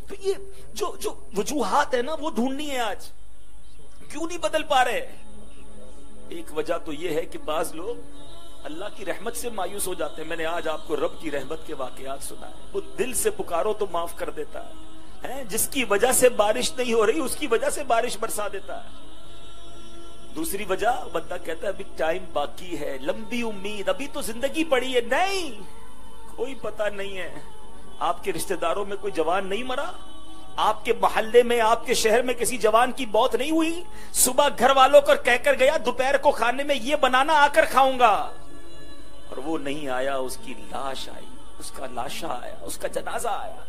تو یہ جو وجوہات ہے نا وہ ڈھونڈنی ہے آج. کیوں نہیں بدل پا رہے؟ ایک وجہ تو یہ ہے کہ بعض لوگ اللہ کی رحمت سے مایوس ہو جاتے ہیں. میں نے آج آپ کو رب کی رحمت کے واقعات سنائے. وہ دل سے پکارو تو معاف کر دیتا ہے. جس کی وجہ سے بارش نہیں ہو رہی اس کی وجہ سے بارش برسا دیتا ہے. دوسری وجہ بندہ کہتا ہے ابھی ٹائم باقی ہے, لمبی امید, ابھی تو زندگی پڑی ہے. نہیں, کوئی پتہ نہیں ہے. آپ کے رشتہ داروں میں کوئی جوان نہیں مرا؟ آپ کے محلے میں, آپ کے شہر میں کسی جوان کی موت نہیں ہوئی؟ صبح گھر والوں کو کہہ کر گیا دوپہر کو کھانے میں یہ بنانا آ کر کھاؤں گا, اور وہ نہیں آیا. اس کی لاش آئی, اس کا لاشا آیا, اس کا جنازہ آیا.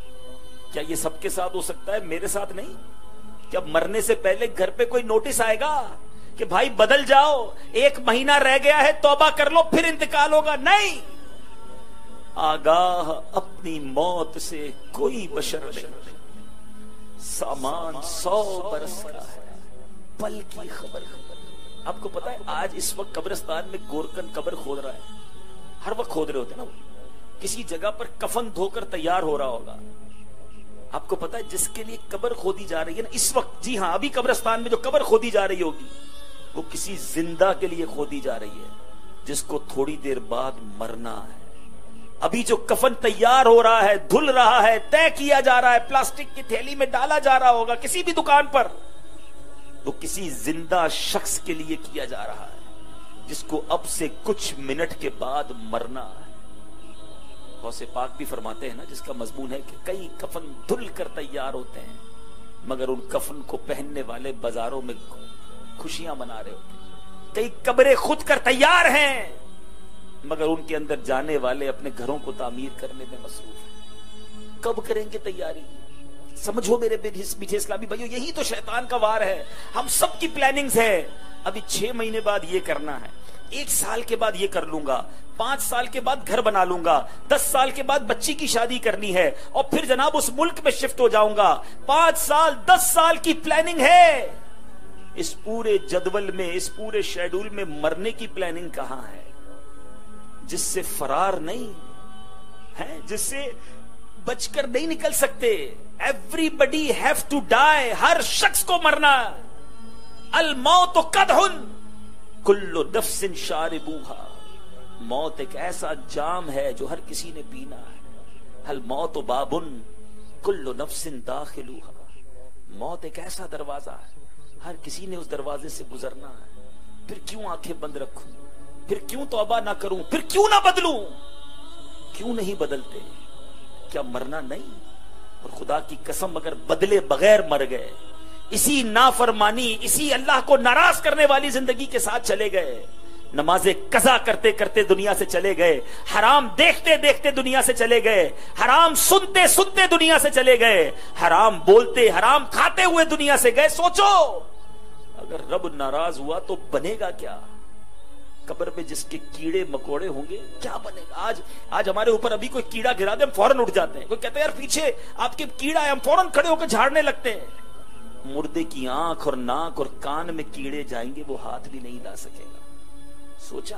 کیا یہ سب کے ساتھ ہو سکتا ہے؟ میرے ساتھ نہیں. کیا مرنے سے پہلے گھر پہ کوئی نوٹس آئے گا کہ بھائی بدل جاؤ, 1 مہینہ رہ گیا ہے, توبہ کر لو, پھر انتقال ہوگا؟ نہیں. آگاہ اپنی موت سے کوئی بشر نہیں. سامان 100 برس کا ہے, پل کی خبر. آپ کو پتا ہے آج اس وقت قبرستان میں گورکن قبر کھود رہا ہے. ہر وقت کھود رہے ہوتے ہیں نا, وہ کسی جگہ پر کفن دھو کر تیار ہو رہا ہوگا. آپ کو پتا ہے جس کے لیے قبر کھودی جا رہی ہے نا اس وقت, جی ہاں ابھی قبرستان میں جو قبر کھودی جا رہی ہوگی وہ کسی زندہ کے لیے کھودی جا رہی ہے جس کو تھوڑی دیر بعد مرنا ہے. ابھی جو کفن تیار ہو رہا ہے, دھل رہا ہے, طے کیا جا رہا ہے, پلاسٹک کی تھیلی میں ڈالا جا رہا ہوگا کسی بھی دکان پر, وہ کسی زندہ شخص کے لیے کیا جا رہا ہے جس کو اب سے کچھ منٹ کے بعد مرنا ہے. غوث پاک بھی فرماتے ہیں نا, جس کا مضمون ہے کہ کئی کفن دھل کر تیار ہوتے ہیں مگر ان کفن کو پہننے والے بازاروں میں خوشیاں منا رہے ہوتے ہیں. کئی قبریں خود کر تیار ہیں مگر ان کے اندر جانے والے اپنے گھروں کو تعمیر کرنے میں مصروف ہیں. کب کریں گے تیاری؟ سمجھو میرے میٹھے اسلامی بھائیو, یہی تو شیطان کا وار ہے. ہم سب کی پلاننگز ہے, ابھی 6 مہینے بعد یہ کرنا ہے, 1 سال کے بعد یہ کر لوں گا, 5 سال کے بعد گھر بنا لوں گا, 10 سال کے بعد بچی کی شادی کرنی ہے, اور پھر جناب اس ملک میں شفٹ ہو جاؤں گا. 5 سال 10 سال کی پلاننگ ہے. اس پورے جدول میں, اس پورے شیڈول میں مرنے کی پلاننگ کہاں ہے؟ جس سے فرار نہیں ہے, جس سے بچ کر نہیں نکل سکتے. Everybody have to die, ہر شخص کو مرنا. الموت قدح کل نفس شاربوہا, موت ایک ایسا جام ہے جو ہر کسی نے پینا ہے. الموت باب کل نفس داخلوہا, موت ایک ایسا دروازہ ہے ہر کسی نے اس دروازے سے گزرنا ہے. پھر کیوں آنکھیں بند رکھوں, پھر کیوں توبہ نہ کروں, پھر کیوں نہ بدلوں؟ کیوں نہیں بدلتے؟ کیا مرنا نہیں؟ اور خدا کی قسم اگر بدلے بغیر مر گئے, اسی نافرمانی, اسی اللہ کو ناراض کرنے والی زندگی کے ساتھ چلے گئے, نمازیں قضا کرتے کرتے دنیا سے چلے گئے, حرام دیکھتے دیکھتے دنیا سے چلے گئے, حرام سنتے سنتے دنیا سے چلے گئے, حرام بولتے حرام کھاتے ہوئے دنیا سے گئے. سوچو اگر رب ناراض ہوا تو بنے گا کیا؟ قبر میں جس کے کیڑے مکوڑے ہوں گے کیا بنے گا؟ آج ہمارے اوپر ابھی کوئی کیڑا گرا دے ہم فوراً اٹھ جاتے ہیں. کوئی کہتا ہے یار پیچھے آپ کے کیڑا ہے, ہم فوراً کھڑے ہو کے جھاڑنے لگتے ہیں. مردے کی آنکھ اور ناک اور کان میں کیڑے جائیں گے, وہ ہاتھ بھی نہیں لا سکے گا. سوچا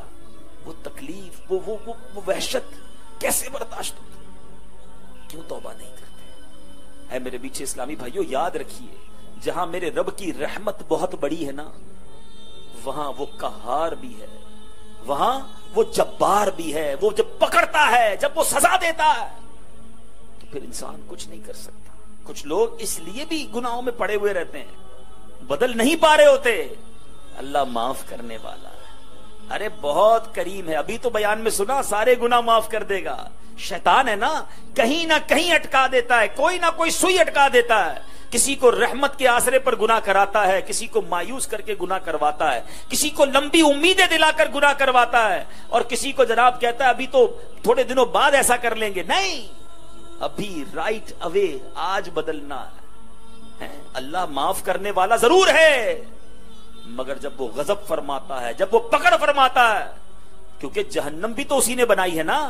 وہ تکلیف, وہ وحشت کیسے برداشت ہوتی؟ کیوں توبہ نہیں کرتے؟ اے میرے پیچھے اسلامی بھائیو, یاد رکھیے جہاں میرے رب کی رحمت بہت بڑی ہے نا, وہاں وہ قہار بھی ہے, وہاں وہ جبار بھی ہے. وہ جب پکڑتا ہے, جب وہ سزا دیتا ہے تو پھر انسان کچھ نہیں کر سکتا. کچھ لوگ اس لیے بھی گناہوں میں پڑے ہوئے رہتے ہیں, بدل نہیں پا رہے ہوتے. اللہ معاف کرنے والا ہے, ارے بہت کریم ہے. ابھی تو بیان میں سنا سارے گناہ معاف کر دے گا. شیطان ہے نا, کہیں نہ کہیں اٹکا دیتا ہے, کوئی نہ کوئی سوئی اٹکا دیتا ہے. کسی کو رحمت کے آسرے پر گناہ کراتا ہے, کسی کو مایوس کر کے گناہ کرواتا ہے, کسی کو لمبی امیدیں دلا کر گناہ کرواتا ہے, اور کسی کو جناب کہتا ہے ابھی تو تھوڑے دنوں بعد ایسا کر لیں گے. نہیں, ابھی رائٹ اوے, آج بدلنا ہے. اللہ معاف کرنے والا ضرور ہے مگر جب وہ غضب فرماتا ہے, جب وہ پکڑ فرماتا ہے, کیونکہ جہنم بھی تو اسی نے بنائی ہے نا.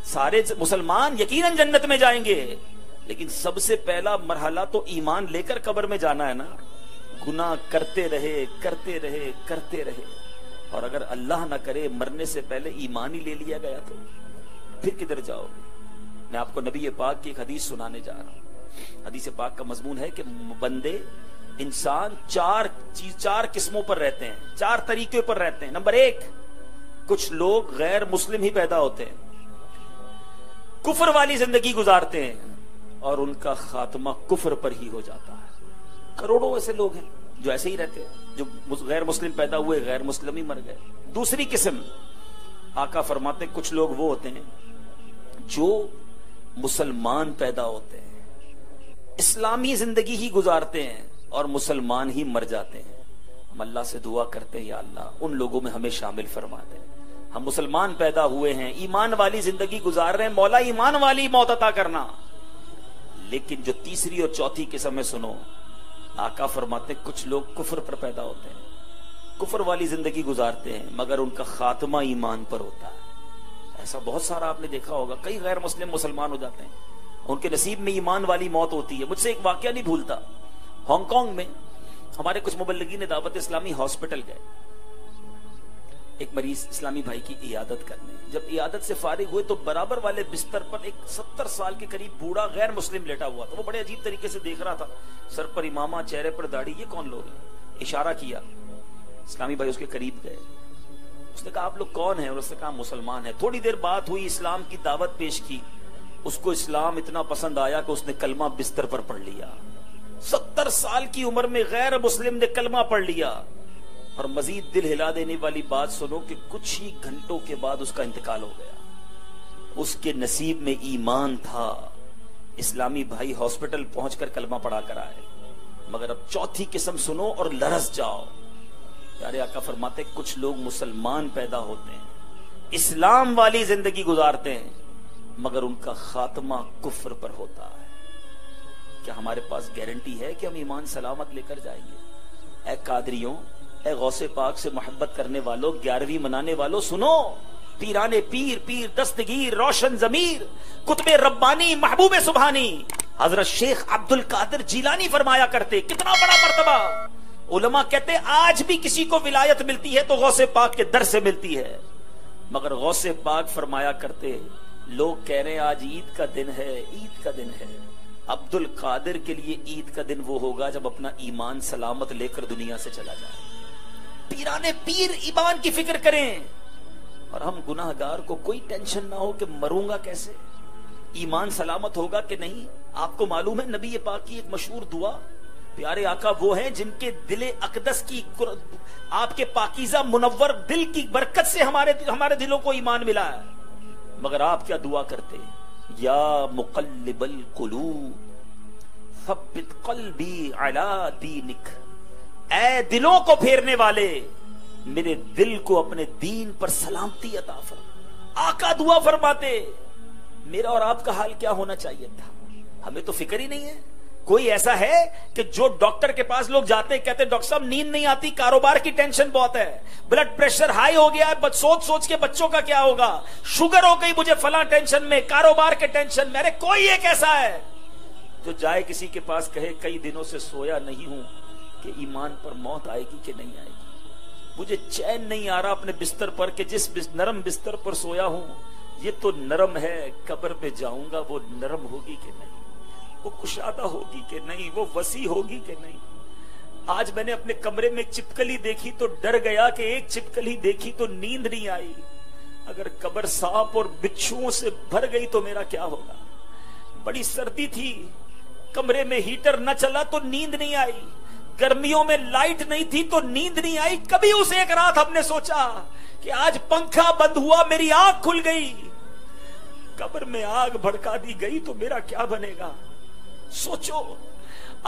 سارے مسلمان یقیناً جنت میں جائیں گے لیکن سب سے پہلا مرحلہ تو ایمان لے کر قبر میں جانا ہے نا. گناہ کرتے رہے کرتے رہے کرتے رہے, اور اگر اللہ نہ کرے مرنے سے پہلے ایمان ہی لے لیا گیا تو پھر کدھر جاؤ گے؟ میں آپ کو نبی پاک کی ایک حدیث سنانے جا رہا ہوں. حدیث پاک کا مضمون ہے کہ بندے انسان چار قسموں پر رہتے ہیں، 4 طریقے پر رہتے ہیں۔ نمبر 1، کچھ لوگ غیر مسلم ہی پیدا ہوتے ہیں، کفر والی زندگی گزارتے ہیں اور ان کا خاتمہ کفر پر ہی ہو جاتا ہے۔ کروڑوں ایسے لوگ ہیں جو ایسے ہی رہتے ہیں، جو غیر مسلم پیدا ہوئے، غیر مسلم ہی مر گئے۔ دوسری قسم، آقا فرماتے ہیں کچھ لوگ وہ ہوتے ہیں جو مسلمان پیدا ہوتے ہیں، اسلامی زندگی ہی گزارتے ہیں اور مسلمان ہی مر جاتے ہیں۔ ہم اللہ سے دعا کرتے ہیں یا اللہ ان لوگوں میں ہمیں شامل فرما دے۔ ہم مسلمان پیدا ہوئے ہیں، ایمان والی زندگی گزار رہے ہیں، مولا ایمان والی موت عطا کرنا۔ لیکن جو تیسری اور چوتھی قسم ہے، سنو، آقا فرماتے ہیں کچھ لوگ کفر پر پیدا ہوتے ہیں، کفر والی زندگی گزارتے ہیں، مگر ان کا خاتمہ ایمان پر ہوتا ہے۔ ایسا بہت سارا آپ نے دیکھا ہوگا، کئی غیر مسلم مسلمان ہو جاتے ہیں، ان کے نصیب میں ایمان والی موت ہوتی ہے۔ مجھ سے ایک واقعہ نہیں بھولتا، ہانگ کانگ میں ہمارے کچھ مبلغین دعوت اسلامی ہاسپٹل گئے ایک مریض اسلامی بھائی کی عیادت کرنے۔ جب عیادت سے فارغ ہوئے تو برابر والے بستر پر ایک 70 سال کے قریب بوڑھا غیر مسلم لیٹا ہوا تھا۔ وہ بڑے عجیب طریقے سے دیکھ رہا تھا، سر پر امامہ، چہرے پر داڑھی، یہ کون لوگ ہیں؟ اشارہ کیا، اسلامی بھائی اس کے قریب گئے، اس نے کہا آپ لوگ کون ہیں؟ اور اس نے کہا مسلمان ہیں۔ تھوڑی دیر بات ہوئی، اسلام کی دعوت پیش کی، اس کو اسلام اتنا پسند آیا کہ اس نے کلمہ بستر پر پڑھ لیا۔ 70 سال کی عمر میں غیر مسلم نے کلمہ پڑھ لیا۔ اور مزید دل ہلا دینے والی بات سنو کہ کچھ ہی گھنٹوں کے بعد اس کا انتقال ہو گیا۔ اس کے نصیب میں ایمان تھا، اسلامی بھائی ہاسپٹل پہنچ کر کلمہ پڑھا کر آئے۔ مگر اب چوتھی قسم سنو اور لرز جاؤ۔ پیارے آقا فرماتے کچھ لوگ مسلمان پیدا ہوتے ہیں، اسلام والی زندگی گزارتے ہیں، مگر ان کا خاتمہ کفر پر ہوتا ہے۔ کیا ہمارے پاس گارنٹی ہے کہ ہم ایمان سلامت لے کر جائیں گے؟ اے قادریوں، اے غوث پاک سے محبت کرنے والوں، 11ویں منانے والوں، سنو، پیرانے پیر، پیر دستگیر، روشن ضمیر، قطب ربانی، محبوب سبحانی حضرت شیخ عبد القادر جیلانی فرمایا کرتے، کتنا بڑا مرتبہ! علماء کہتے آج بھی کسی کو ولایت ملتی ہے تو غوث پاک کے در سے ملتی ہے۔ مگر غوث پاک فرمایا کرتے، لوگ کہہ رہے ہیں آج عید کا دن ہے، عید کا دن ہے۔ عبد القادر کے لیے عید کا دن وہ ہوگا جب اپنا ایمان سلامت لے کر دنیا سے چلا جائے۔ پیرانے پیر ایمان کی فکر کریں، اور ہم گناہگار کو کوئی ٹینشن نہ ہو کہ مروں گا کیسے، ایمان سلامت ہوگا کہ نہیں۔ آپ کو معلوم ہے نبی پاک کی ایک مشہور دعا، پیارے آقا وہ ہیں جن کے دل اقدس کی، آپ کے پاکیزہ منور دل کی برکت سے ہمارے دلوں کو ایمان ملا ہے۔ مگر آپ کیا دعا کرتے؟ یا مقلب القلوب ثبت قلبی علی دینک، اے دلوں کو پھیرنے والے میرے دل کو اپنے دین پر سلامتی عطا فرما۔ آقا دعا فرماتے، میرا اور آپ کا حال کیا ہونا چاہیے تھا؟ ہمیں تو فکر ہی نہیں ہے۔ کوئی ایسا ہے کہ جو ڈاکٹر کے پاس لوگ جاتے کہتے ڈاکٹر صاحب نیند نہیں آتی، کاروبار کی ٹینشن بہت ہے، بلڈ پریشر ہائی ہو گیا ہے، سوچ سوچ کے بچوں کا کیا ہوگا، شوگر ہو گئی مجھے فلاں ٹینشن میں، کاروبار کے ٹینشن میں۔ ارے کوئی ایک ایسا ہے جو جائے کسی کے پاس کہے کئی دنوں سے سویا نہیں ہوں کہ ایمان پر موت آئے گی کہ نہیں آئے گی، مجھے چین نہیں آ رہا اپنے بستر پر کہ جس نرم بستر پر سویا ہوں یہ تو نرم ہے، قبر پہ جاؤں گا وہ نرم ہوگی کہ نہیں، وہ کشادہ ہوگی کہ نہیں، وہ وسیع ہوگی کہ نہیں۔ آج میں نے اپنے کمرے میں ایک چپکلی دیکھی تو ڈر گیا کہ ایک چپکلی دیکھی تو نیند نہیں آئی، اگر قبر سانپ اور بچھوؤں سے بھر گئی تو میرا کیا ہوگا۔ بڑی سردی تھی، کمرے میں ہیٹر نہ چلا تو نیند نہیں آئی، گرمیوں میں لائٹ نہیں تھی تو نیند نہیں آئی۔ کبھی اس ایک رات ہم نے سوچا کہ آج پنکھا بند ہوا میری آنکھ کھل گئی، قبر میں آگ بھڑکا دی گئی تو میرا کیا بنے گا۔ سوچو،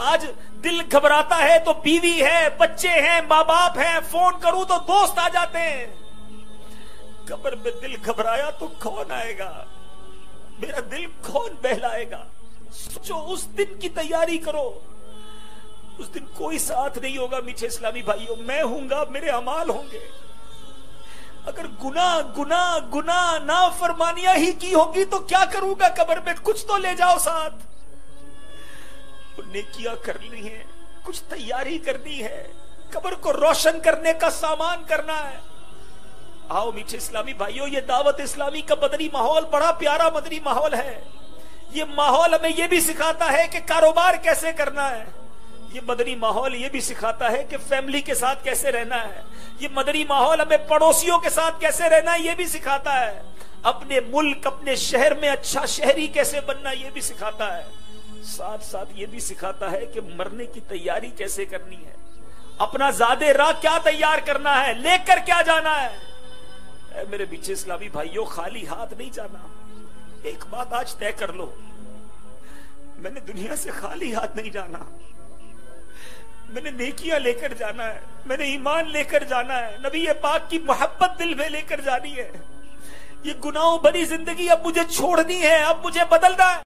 آج دل گھبراتا ہے تو بیوی ہے، بچے ہیں، ماں باپ ہیں، فون کروں تو دوست آ جاتے ہیں۔ قبر میں دل گھبرایا تو کون آئے گا، میرا دل کون بہلائے گا۔ سوچو، اس دن کی تیاری کرو، اس دن کوئی ساتھ نہیں ہوگا میٹھے اسلامی بھائیوں، میں ہوں گا، میرے اعمال ہوں گے۔ اگر گناہ نافرمانیاں ہی کی ہوگی تو کیا کروں گا قبر میں، کچھ تو لے جاؤ ساتھ۔ نیکیاں کرنی ہے، کچھ تیاری کرنی ہے، قبر کو روشن کرنے کا سامان کرنا ہے۔ آؤ میٹھے اسلامی بھائیوں، یہ دعوت اسلامی کا مدنی ماحول بڑا پیارا مدنی ماحول ہے۔ یہ ماحول ہمیں یہ بھی سکھاتا ہے کہ کاروبار کیسے کرنا ہے. یہ مدنی ماحول یہ بھی سکھاتا ہے کہ فیملی کے ساتھ کیسے رہنا ہے. یہ مدنی ماحول ہمیں پڑوسیوں کے ساتھ کیسے رہنا ہے یہ بھی سکھاتا ہے. اپنے ملک اپنے شہر میں اچھا شہری کیسے بننا یہ بھی سکھاتا ہے. ساتھ ساتھ یہ بھی سکھاتا ہے کہ مرنے کی تیاری کیسے کرنی ہے, اپنا زادے راہ کیا تیار کرنا ہے, لے کر کیا جانا ہے. اے میرے پیچھے اسلامی بھائیوں, خالی ہاتھ نہیں جانا. ایک بات آج طے کر لو, میں نے دنیا سے خالی ہاتھ نہیں جانا. میں نے نیکیاں لے کر جانا ہے, میں نے ایمان لے کر جانا ہے, نبی پاک کی محبت دل میں لے کر جانی ہے. یہ گناہوں بھری زندگی اب مجھے چھوڑنی ہے, اب مجھے بدلنا ہے.